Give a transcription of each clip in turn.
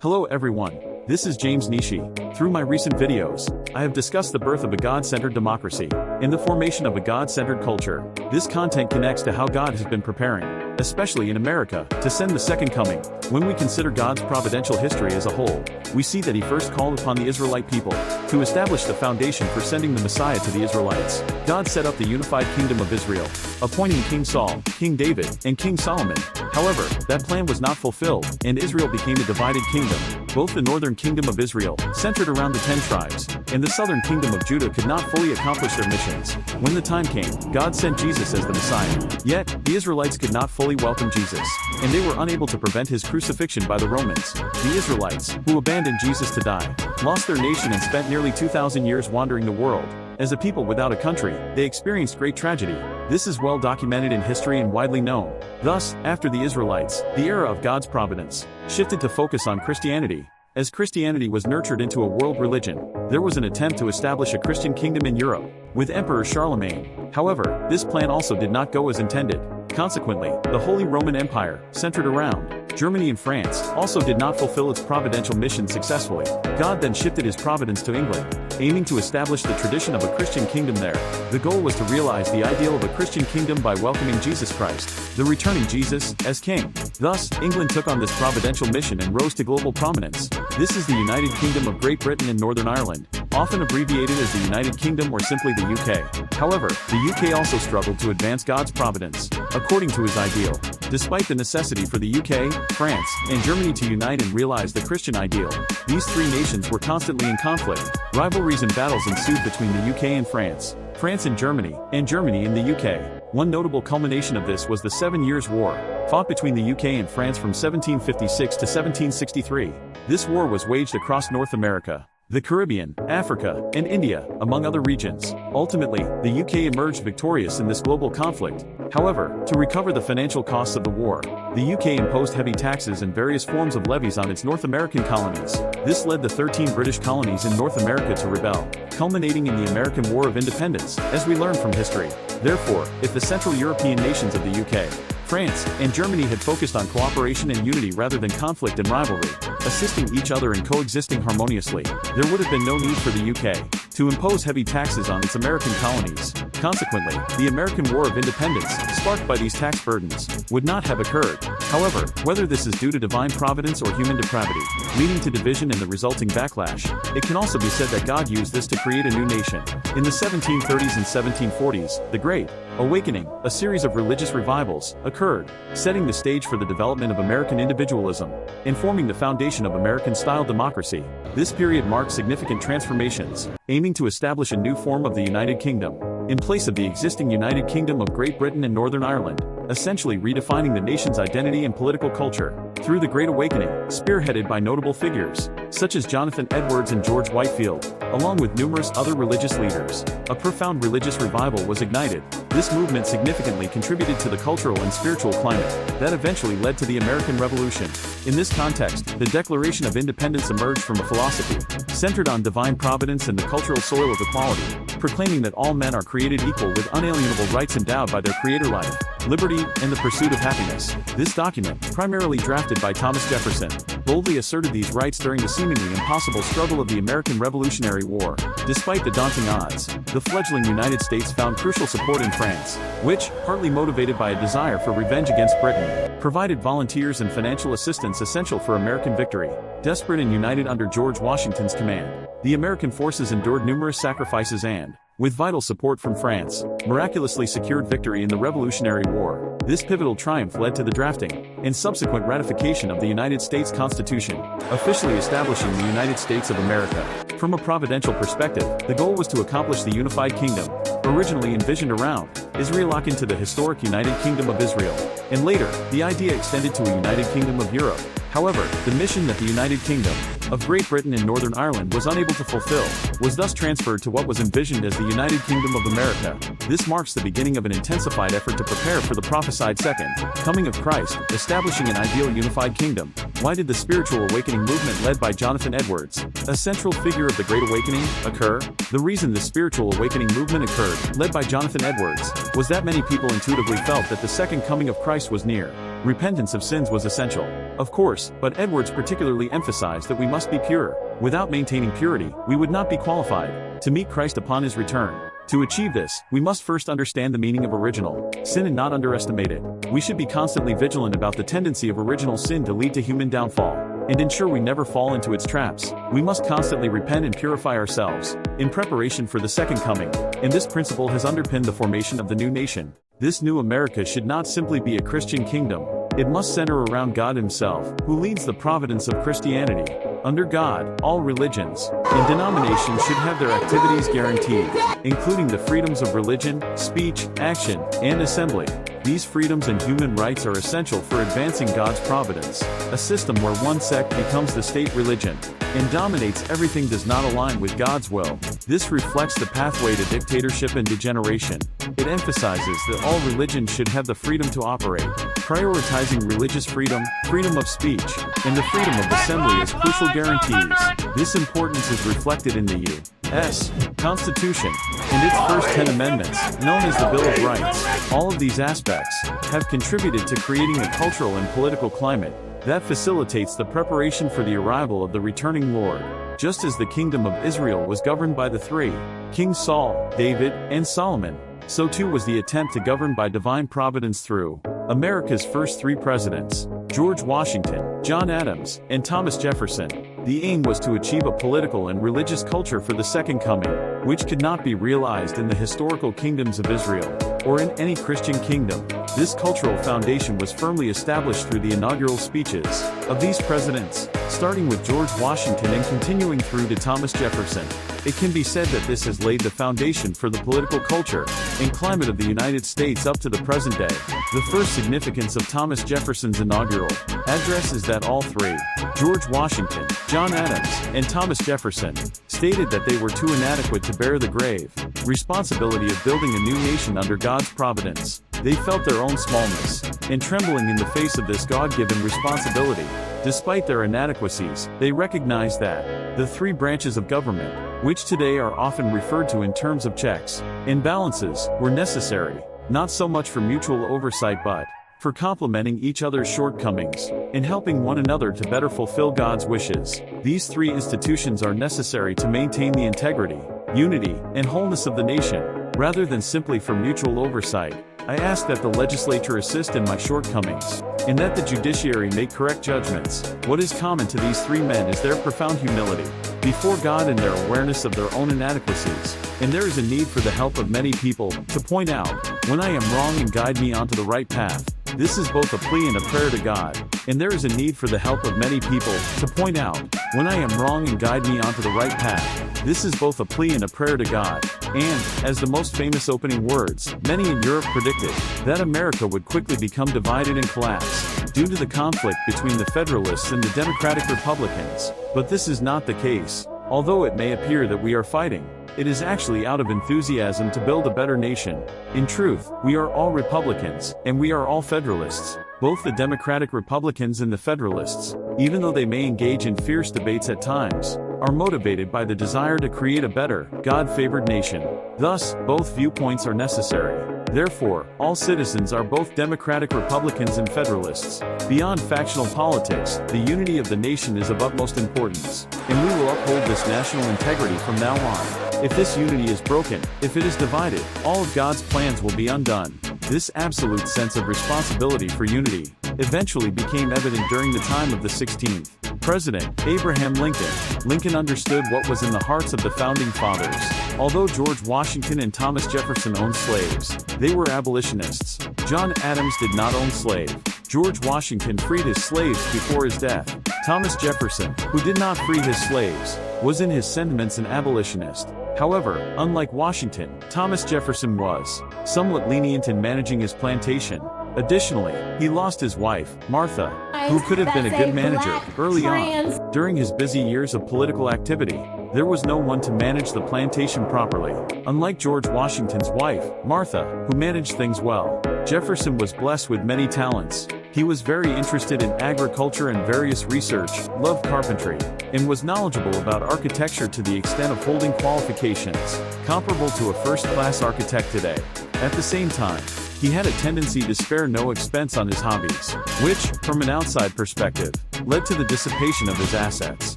Hello everyone, this is James Nishi. Through my recent videos, I have discussed the birth of a God-centered democracy and the formation of a God-centered culture. This content connects to how God has been preparing, especially in America, to send the second coming. When we consider God's providential history as a whole, we see that he first called upon the Israelite people to establish the foundation for sending the Messiah to the Israelites. God set up the unified kingdom of Israel, appointing King Saul, King David, and King Solomon. However, that plan was not fulfilled, and Israel became a divided kingdom. Both the northern kingdom of Israel, centered around the 10 tribes, and the southern kingdom of Judah could not fully accomplish their missions. When the time came, God sent Jesus as the Messiah. Yet, the Israelites could not fully welcome Jesus, and they were unable to prevent his crucifixion by the Romans. The Israelites, who abandoned Jesus to die, lost their nation and spent nearly 2,000 years wandering the world. As a people without a country, they experienced great tragedy. This is well documented in history and widely known. Thus, after the Israelites, the era of God's providence shifted to focus on Christianity. As Christianity was nurtured into a world religion, there was an attempt to establish a Christian kingdom in Europe, with Emperor Charlemagne. However, this plan also did not go as intended. Consequently, the Holy Roman Empire, centered around Germany and France, also did not fulfill its providential mission successfully. God then shifted his providence to England, aiming to establish the tradition of a Christian kingdom there. The goal was to realize the ideal of a Christian kingdom by welcoming Jesus Christ, the returning Jesus, as king. Thus, England took on this providential mission and rose to global prominence. This is the United Kingdom of Great Britain and Northern Ireland, often abbreviated as the United Kingdom or simply the UK. However, the UK also struggled to advance God's providence, according to his ideal. Despite the necessity for the UK, France, and Germany to unite and realize the Christian ideal, these three nations were constantly in conflict. Rivalries and battles ensued between the UK and France, France and Germany in the UK. One notable culmination of this was the 7 Years' War, fought between the UK and France from 1756 to 1763. This war was waged across North America, the Caribbean, Africa, and India, among other regions. Ultimately, the UK emerged victorious in this global conflict. However, to recover the financial costs of the war, the UK imposed heavy taxes and various forms of levies on its North American colonies. This led the 13 British colonies in North America to rebel, culminating in the American War of Independence, as we learn from history. Therefore, if the Central European nations of the UK, France, and Germany had focused on cooperation and unity rather than conflict and rivalry, assisting each other and coexisting harmoniously, there would have been no need for the UK to impose heavy taxes on its American colonies. Consequently, the American War of Independence, sparked by these tax burdens, would not have occurred. However, whether this is due to divine providence or human depravity, leading to division and the resulting backlash, it can also be said that God used this to create a new nation. In the 1730s and 1740s, the Great Awakening, a series of religious revivals, occurred, setting the stage for the development of American individualism and forming the foundation of American-style democracy. This period marked significant transformations, aiming to establish a new form of the United Kingdom, in place of the existing United Kingdom of Great Britain and Northern Ireland, essentially redefining the nation's identity and political culture. Through the Great Awakening, spearheaded by notable figures, such as Jonathan Edwards and George Whitefield, along with numerous other religious leaders, a profound religious revival was ignited. This movement significantly contributed to the cultural and spiritual climate that eventually led to the American Revolution. In this context, the Declaration of Independence emerged from a philosophy centered on divine providence and the cultural soil of equality, proclaiming that all men are created equal with unalienable rights endowed by their creator life, liberty, and the pursuit of happiness. This document, primarily drafted by Thomas Jefferson, boldly asserted these rights during the seemingly impossible struggle of the American Revolutionary War. Despite the daunting odds, the fledgling United States found crucial support in France, which, partly motivated by a desire for revenge against Britain, provided volunteers and financial assistance essential for American victory. Desperate and united under George Washington's command, the American forces endured numerous sacrifices and, with vital support from France, miraculously secured victory in the Revolutionary War. This pivotal triumph led to the drafting and subsequent ratification of the United States Constitution, officially establishing the United States of America. From a providential perspective, the goal was to accomplish the unified kingdom, originally envisioned around Israel lock into the historic United Kingdom of Israel, and later, the idea extended to a United Kingdom of Europe. However, the mission that the United Kingdom of Great Britain and Northern Ireland was unable to fulfill, was thus transferred to what was envisioned as the United Kingdom of America. This marks the beginning of an intensified effort to prepare for the prophesied second coming of Christ, establishing an ideal unified kingdom. Why did the spiritual awakening movement led by Jonathan Edwards, a central figure of the Great Awakening, occur? The reason the spiritual awakening movement occurred, led by Jonathan Edwards, was that many people intuitively felt that the second coming of Christ was near. Repentance of sins was essential, of course, but Edwards particularly emphasized that we must be pure. Without maintaining purity, we would not be qualified to meet Christ upon his return. To achieve this, we must first understand the meaning of original sin and not underestimate it. We should be constantly vigilant about the tendency of original sin to lead to human downfall, and ensure we never fall into its traps. We must constantly repent and purify ourselves in preparation for the second coming, and this principle has underpinned the formation of the new nation. This new America should not simply be a Christian kingdom. It must center around God himself, who leads the providence of Christianity. Under God, all religions and denominations should have their activities guaranteed, including the freedoms of religion, speech, action, and assembly. These freedoms and human rights are essential for advancing God's providence. A system where one sect becomes the state religion and dominates everything does not align with God's will. This reflects the pathway to dictatorship and degeneration. It emphasizes that all religions should have the freedom to operate, prioritizing religious freedom, freedom of speech, and the freedom of assembly as crucial guarantees. This importance is reflected in the U.S. Constitution and its first 10 amendments, known as the Bill of Rights. All of these aspects have contributed to creating a cultural and political climate that facilitates the preparation for the arrival of the returning Lord. Just as the kingdom of Israel was governed by the three Kings Saul, David, and Solomon, so too was the attempt to govern by divine providence through America's first three presidents, George Washington, John Adams, and Thomas Jefferson. The aim was to achieve a political and religious culture for the second coming, which could not be realized in the historical kingdoms of Israel, or in any Christian kingdom. This cultural foundation was firmly established through the inaugural speeches of these presidents, starting with George Washington and continuing through to Thomas Jefferson. It can be said that this has laid the foundation for the political culture and climate of the United States up to the present day. The first significance of Thomas Jefferson's inaugural address is that all three, George Washington, John Adams, and Thomas Jefferson, stated that they were too inadequate to bear the grave responsibility of building a new nation under God's providence. They felt their own smallness and trembling in the face of this God-given responsibility. Despite their inadequacies, they recognized that the three branches of government, which today are often referred to in terms of checks and balances, were necessary, not so much for mutual oversight but for complementing each other's shortcomings and helping one another to better fulfill God's wishes. These three institutions are necessary to maintain the integrity, unity, and wholeness of the nation, rather than simply for mutual oversight. I ask that the legislature assist in my shortcomings, and that the judiciary make correct judgments. What is common to these three men is their profound humility before God and their awareness of their own inadequacies. And there is a need for the help of many people to point out when I am wrong and guide me onto the right path. This is both a plea and a prayer to God. And there is a need for the help of many people to point out when I am wrong and guide me onto the right path. This is both a plea and a prayer to God. And, as the most famous opening words, many in Europe predicted that America would quickly become divided and collapse due to the conflict between the Federalists and the Democratic Republicans. But this is not the case. Although it may appear that we are fighting, it is actually out of enthusiasm to build a better nation. In truth, we are all Republicans, and we are all Federalists. Both the Democratic Republicans and the Federalists, even though they may engage in fierce debates at times, are motivated by the desire to create a better, God-favored nation. Thus, both viewpoints are necessary. Therefore, all citizens are both Democratic Republicans and Federalists. Beyond factional politics, the unity of the nation is of utmost importance, and we will uphold this national integrity from now on. If this unity is broken, if it is divided, all of God's plans will be undone. This absolute sense of responsibility for unity eventually became evident during the time of the 16th President, Abraham Lincoln. Lincoln understood what was in the hearts of the founding fathers. Although George Washington and Thomas Jefferson owned slaves, they were abolitionists. John Adams did not own slaves. George Washington freed his slaves before his death. Thomas Jefferson, who did not free his slaves, was in his sentiments an abolitionist. However, unlike Washington, Thomas Jefferson was somewhat lenient in managing his plantation. Additionally, he lost his wife, Martha, who could have been a good manager early on. During his busy years of political activity, there was no one to manage the plantation properly. Unlike George Washington's wife, Martha, who managed things well, Jefferson was blessed with many talents. He was very interested in agriculture and various research, loved carpentry, and was knowledgeable about architecture to the extent of holding qualifications comparable to a first-class architect today. At the same time, he had a tendency to spare no expense on his hobbies, which, from an outside perspective, led to the dissipation of his assets,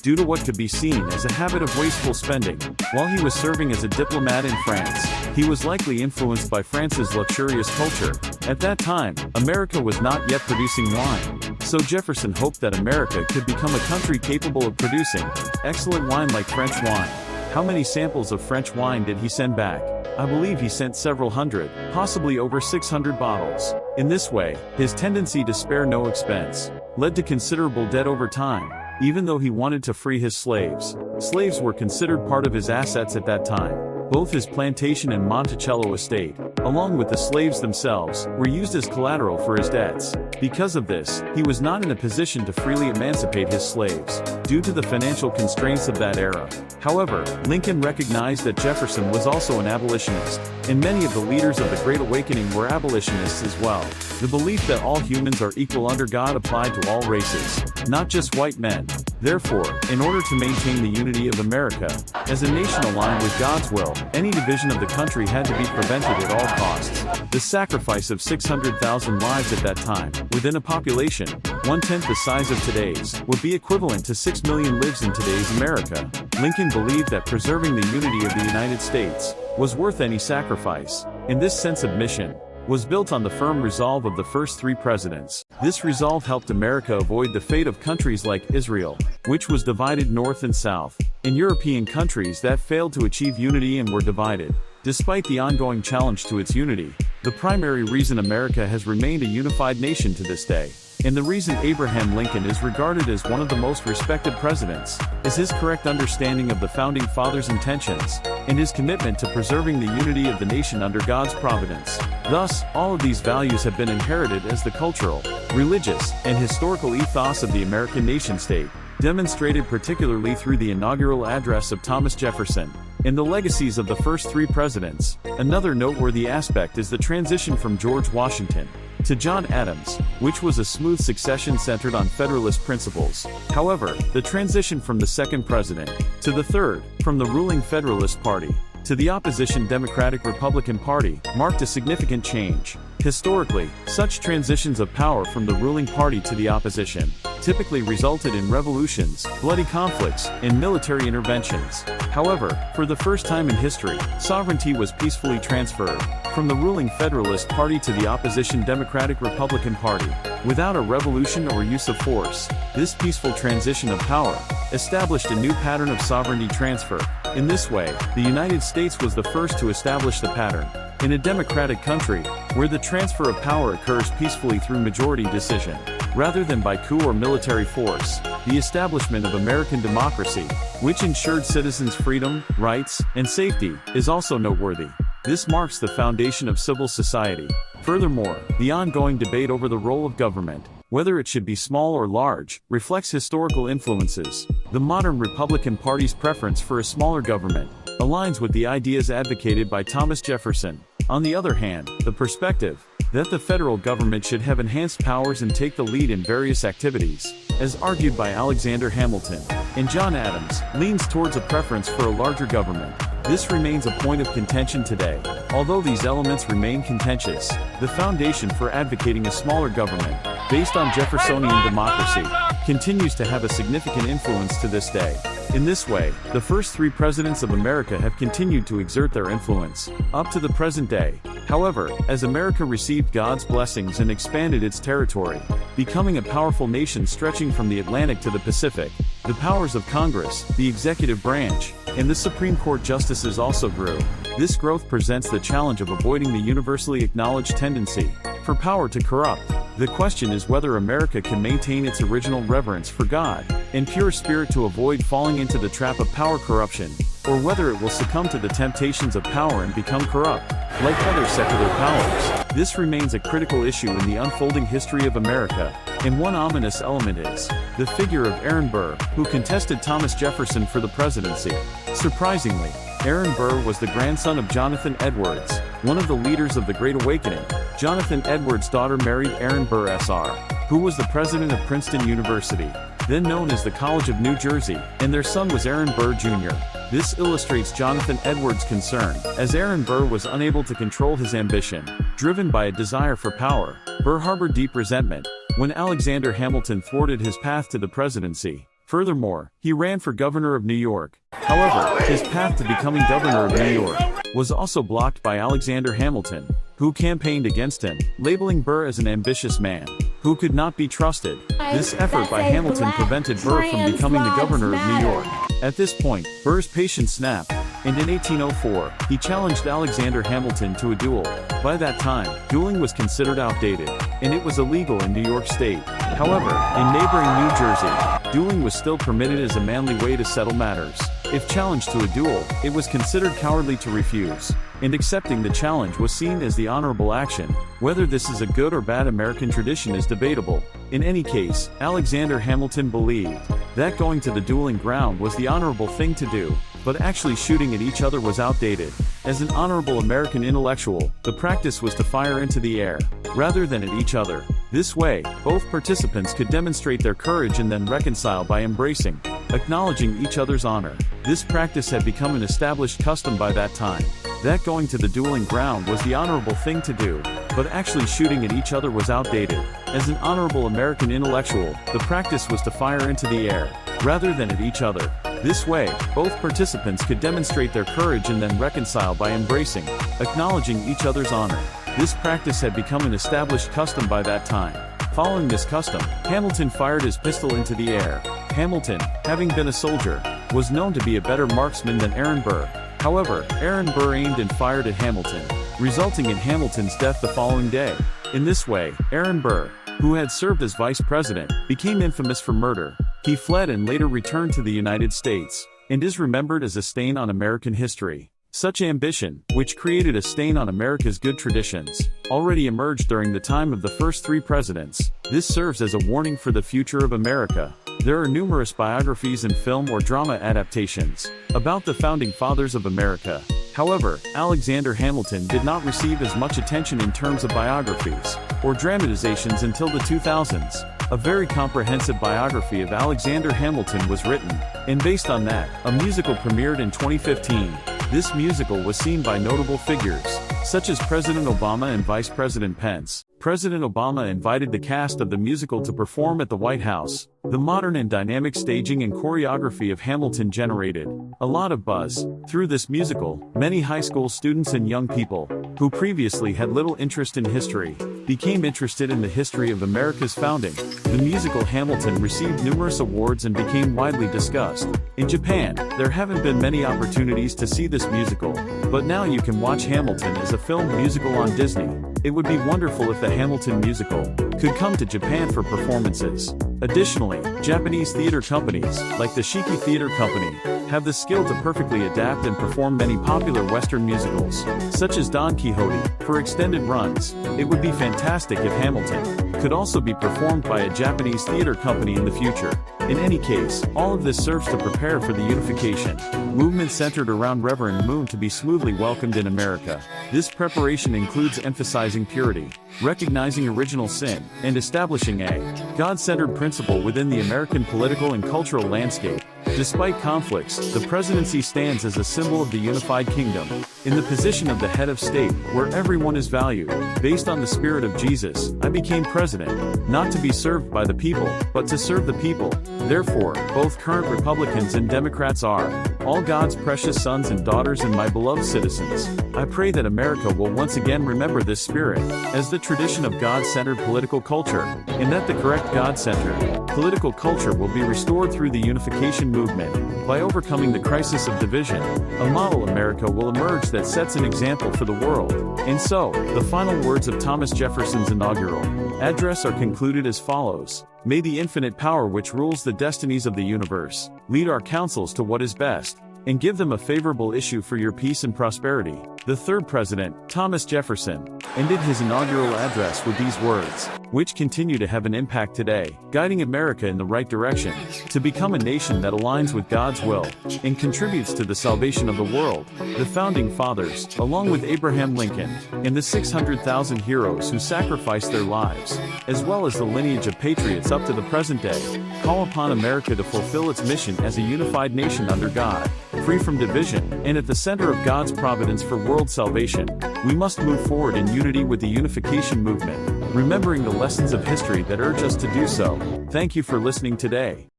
due to what could be seen as a habit of wasteful spending. While he was serving as a diplomat in France, he was likely influenced by France's luxurious culture. At that time, America was not yet producing wine, so Jefferson hoped that America could become a country capable of producing excellent wine like French wine. How many samples of French wine did he send back? I believe he sent several hundred, possibly over 600 bottles. In this way, his tendency to spare no expense led to considerable debt over time. Even though he wanted to free his slaves, slaves were considered part of his assets at that time. Both his plantation and Monticello estate, along with the slaves themselves, were used as collateral for his debts. Because of this, he was not in a position to freely emancipate his slaves, due to the financial constraints of that era. However, Lincoln recognized that Jefferson was also an abolitionist, and many of the leaders of the Great Awakening were abolitionists as well. The belief that all humans are equal under God applied to all races, not just white men. Therefore, in order to maintain the unity of America, as a nation aligned with God's will, any division of the country had to be prevented at all costs. The sacrifice of 600,000 lives at that time, within a population 1/10 the size of today's, would be equivalent to 6 million lives in today's America. Lincoln believed that preserving the unity of the United States was worth any sacrifice. In this sense of mission, was built on the firm resolve of the first three presidents. This resolve helped America avoid the fate of countries like Israel, which was divided north and south, and European countries that failed to achieve unity and were divided. Despite the ongoing challenge to its unity, the primary reason America has remained a unified nation to this day, and the reason Abraham Lincoln is regarded as one of the most respected presidents, is his correct understanding of the Founding Fathers' intentions, and his commitment to preserving the unity of the nation under God's providence. Thus, all of these values have been inherited as the cultural, religious, and historical ethos of the American nation-state, demonstrated particularly through the inaugural address of Thomas Jefferson, and the legacies of the first three presidents. Another noteworthy aspect is the transition from George Washington to John Adams, which was a smooth succession centered on Federalist principles. However, the transition from the second president to the third, from the ruling Federalist Party to the opposition Democratic-Republican Party, marked a significant change. Historically, such transitions of power from the ruling party to the opposition typically resulted in revolutions, bloody conflicts, and military interventions. However, for the first time in history, sovereignty was peacefully transferred from the ruling Federalist Party to the opposition Democratic-Republican Party, without a revolution or use of force. This peaceful transition of power established a new pattern of sovereignty transfer. In this way, the United States was the first to establish the pattern. In a democratic country, where the transfer of power occurs peacefully through majority decision, rather than by coup or military force, the establishment of American democracy, which ensured citizens' freedom, rights, and safety, is also noteworthy. This marks the foundation of civil society. Furthermore, the ongoing debate over the role of government, whether it should be small or large, reflects historical influences. The modern Republican Party's preference for a smaller government aligns with the ideas advocated by Thomas Jefferson. On the other hand, the perspective that the federal government should have enhanced powers and take the lead in various activities, as argued by Alexander Hamilton and John Adams, leans towards a preference for a larger government. This remains a point of contention today. Although these elements remain contentious, the foundation for advocating a smaller government, based on Jeffersonian democracy, continues to have a significant influence to this day. In this way, the first three presidents of America have continued to exert their influence, up to the present day. However, as America received God's blessings and expanded its territory, becoming a powerful nation stretching from the Atlantic to the Pacific, the powers of Congress, the executive branch, and the Supreme Court justices also grew. This growth presents the challenge of avoiding the universally acknowledged tendency for power to corrupt. The question is whether America can maintain its original reverence for God and pure spirit to avoid falling into the trap of power corruption. or whether it will succumb to the temptations of power and become corrupt, like other secular powers. This remains a critical issue in the unfolding history of America, and one ominous element is the figure of Aaron Burr, who contested Thomas Jefferson for the presidency. Surprisingly, Aaron Burr was the grandson of Jonathan Edwards, one of the leaders of the Great Awakening. Jonathan Edwards' daughter married Aaron Burr Sr., who was the president of Princeton University, then known as the College of New Jersey, and their son was Aaron Burr Jr. This illustrates Jonathan Edwards' concern, as Aaron Burr was unable to control his ambition. Driven by a desire for power, Burr harbored deep resentment when Alexander Hamilton thwarted his path to the presidency. Furthermore, he ran for governor of New York. However, his path to becoming governor of New York was also blocked by Alexander Hamilton, who campaigned against him, labeling Burr as an ambitious man who could not be trusted. This effort by Hamilton prevented Burr from becoming the governor of New York. At this point, Burr's patience snapped, and in 1804, he challenged Alexander Hamilton to a duel. By that time, dueling was considered outdated, and it was illegal in New York State. However, in neighboring New Jersey, dueling was still permitted as a manly way to settle matters. If challenged to a duel, it was considered cowardly to refuse, and accepting the challenge was seen as the honorable action. Whether this is a good or bad American tradition is debatable. In any case, Alexander Hamilton believed that going to the dueling ground was the honorable thing to do, but actually shooting at each other was outdated. As an honorable American intellectual, the practice was to fire into the air, rather than at each other. This way, both participants could demonstrate their courage and then reconcile by embracing, acknowledging each other's honor. This practice had become an established custom by that time, that going to the dueling ground was the honorable thing to do, but actually shooting at each other was outdated. As an honorable American intellectual, the practice was to fire into the air, rather than at each other. This way, both participants could demonstrate their courage and then reconcile by embracing, acknowledging each other's honor. This practice had become an established custom by that time. Following this custom, Hamilton fired his pistol into the air. Hamilton, having been a soldier, was known to be a better marksman than Aaron Burr. However, Aaron Burr aimed and fired at Hamilton, resulting in Hamilton's death the following day. In this way, Aaron Burr, who had served as vice president, became infamous for murder. He fled and later returned to the United States, and is remembered as a stain on American history. Such ambition, which created a stain on America's good traditions, already emerged during the time of the first three presidents. This serves as a warning for the future of America. There are numerous biographies and film or drama adaptations about the founding fathers of America. However, Alexander Hamilton did not receive as much attention in terms of biographies or dramatizations until the 2000s. A very comprehensive biography of Alexander Hamilton was written, and based on that, a musical premiered in 2015. This musical was seen by notable figures, such as President Obama and Vice President Pence. President Obama invited the cast of the musical to perform at the White House. The modern and dynamic staging and choreography of Hamilton generated a lot of buzz. Through this musical, many high school students and young people, who previously had little interest in history, became interested in the history of America's founding. The musical Hamilton received numerous awards and became widely discussed. In Japan, there haven't been many opportunities to see this musical, but now you can watch Hamilton as a film musical on Disney. It would be wonderful if the Hamilton musical could come to Japan for performances. Additionally, Japanese theater companies, like the Shiki Theater Company, have the skill to perfectly adapt and perform many popular Western musicals, such as Don Quixote, for extended runs. It would be fantastic if Hamilton could also be performed by a Japanese theater company in the future. In any case, all of this serves to prepare for the Unification Movement centered around Reverend Moon to be smoothly welcomed in America. This preparation includes emphasizing purity, recognizing original sin, and establishing a God-centered principle within the American political and cultural landscape. Despite conflicts, the presidency stands as a symbol of the unified kingdom, in the position of the head of state, where everyone is valued. Based on the spirit of Jesus, I became president, not to be served by the people, but to serve the people. Therefore, both current Republicans and Democrats are all God's precious sons and daughters and my beloved citizens. I pray that America will once again remember this spirit as the tradition of God-centered political culture, and that the correct God-centered political culture will be restored through the Unification Movement. By overcoming the crisis of division, a model America will emerge that sets an example for the world. And so, the final words of Thomas Jefferson's inaugural address are concluded as follows. May the infinite power which rules the destinies of the universe lead our counsels to what is best. and give them a favorable issue for your peace and prosperity. The third president, Thomas Jefferson, ended his inaugural address with these words, which continue to have an impact today, guiding America in the right direction, to become a nation that aligns with God's will, and contributes to the salvation of the world. The Founding Fathers, along with Abraham Lincoln, and the 600,000 heroes who sacrificed their lives, as well as the lineage of patriots up to the present day, call upon America to fulfill its mission as a unified nation under God, free from division, and at the center of God's providence for world salvation. We must move forward in unity with the Unification Movement, remembering the lessons of history that urge us to do so. Thank you for listening today.